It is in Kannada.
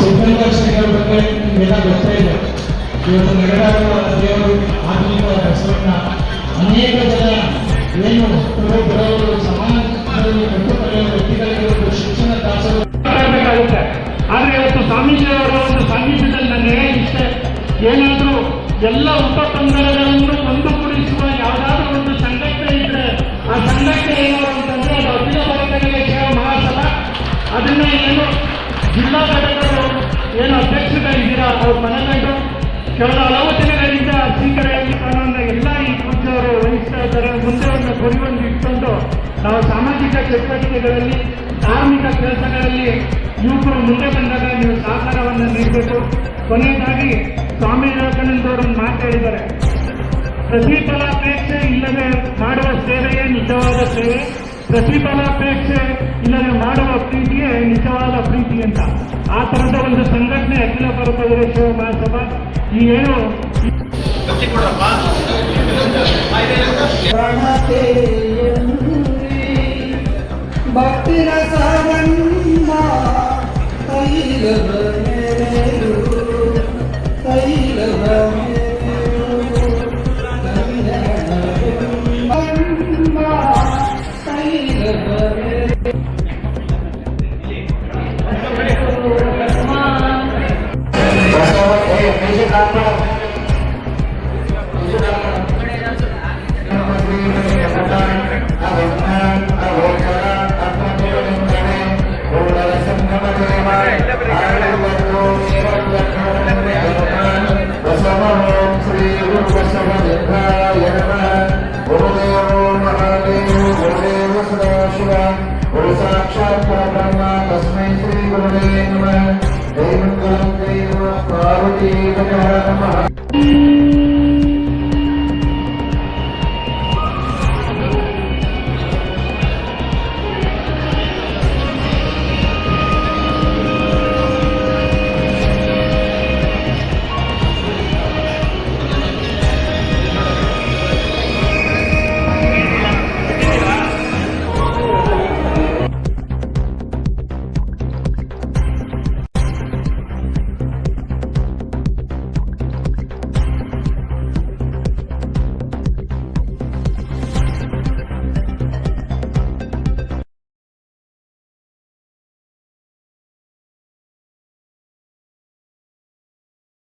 ಸಿದ್ಧಗಂಗಾ ಬಗ್ಗೆ ನಿಮಗೆಲ್ಲ ಗೊತ್ತೇ ಇದೆ. ಇವತ್ತು ನಡೆದಾಡುವ ದೇವರು ಆಧುನಿಕ ಹೆಸರನ್ನ ಅನೇಕ ಜನ ಏನು ಬರೋರು ಸಮಾಜದಲ್ಲಿ ಕಟ್ಟುಕೊಳ್ಳುವ ವ್ಯಕ್ತಿಗಳಿಗೆ ಶಿಕ್ಷಣ ದಾಸೋಹಬೇಕಾಗುತ್ತೆ. ಆದರೆ ಇವತ್ತು ಸ್ವಾಮೀಜಿಯವರ ಒಂದು ಸಾನ್ನಿಧ್ಯದಲ್ಲಿ ನನಗೆ ಇಷ್ಟ ಏನಾದರೂ ಎಲ್ಲ ಉಪಪಂಗಡಗಳನ್ನು ಒಂದುಗೂಡಿಸುವ ಯಾವುದಾದ್ರೂ ಒಂದು ಸಂಘಟನೆ ಇದ್ರೆ ಆ ಸಂಘಟನೆ ಏನು ಅಂತಂದ್ರೆ ಅದು ಅಖಿಲ ಭಾರತೀಯ ಸೇವಾ ಮಹಾಸಭಾ. ಅದನ್ನ ಏನು ಜಿಲ್ಲಾ ಘಟಕಗಳು ಏನು ಅಧ್ಯಕ್ಷರಾಗಿದ್ದೀರಾ ಅವ್ರು ಮನಗಂಡು ಕಳೆದ ಹಲವು ದಿನಗಳಿಂದ ಸ್ವೀಕರಣೆ ಕಾನೂನ ಎಲ್ಲ ಈ ಪೂಜ್ಯವರು ವಹಿಸ್ತಾ ಇದ್ದಾರೆ. ಮುಂದೆ ಒಂದು ಗುರಿಯನ್ನು ಇಟ್ಕೊಂಡು ನಾವು ಸಾಮಾಜಿಕ ಚಟುವಟಿಕೆಗಳಲ್ಲಿ ಧಾರ್ಮಿಕ ಕೆಲಸಗಳಲ್ಲಿ ಯುವಕರು ಮುಂದೆ ಬಂದಾಗ ನೀವು ಸಹಕಾರವನ್ನು ನೀಡಬೇಕು. ಕೊನೆಯದಾಗಿ ಸ್ವಾಮಿ ವಿವೇಕಾನಂದವರು ಮಾತಾಡಿದ್ದಾರೆ, ಪ್ರತಿಫಲಾಪೇಕ್ಷೆ ಇಲ್ಲದೆ ಮಾಡುವ ಸೇವೆಯೇ ನಿಜವಾದ ಸೇವೆ, ಪ್ರತಿಫಲಾಪೇಕ್ಷೆ ಇಲ್ಲದೆ ಮಾಡುವ ಪ್ರೀತಿಯೇ ನಿಜವಾದ ಪ್ರೀತಿ ಅಂತ. ಆ ಥರದ ಒಂದು ಸಂಘಟನೆ ಅಖಿಲ ಭಾರತ ಸೇವಾ ಮಹಾಸಭಾ. ಈ ಏನು ಭಕ್ತಿರ ಸಾವಣ್ಣ ತೈಲವ ತೈಲ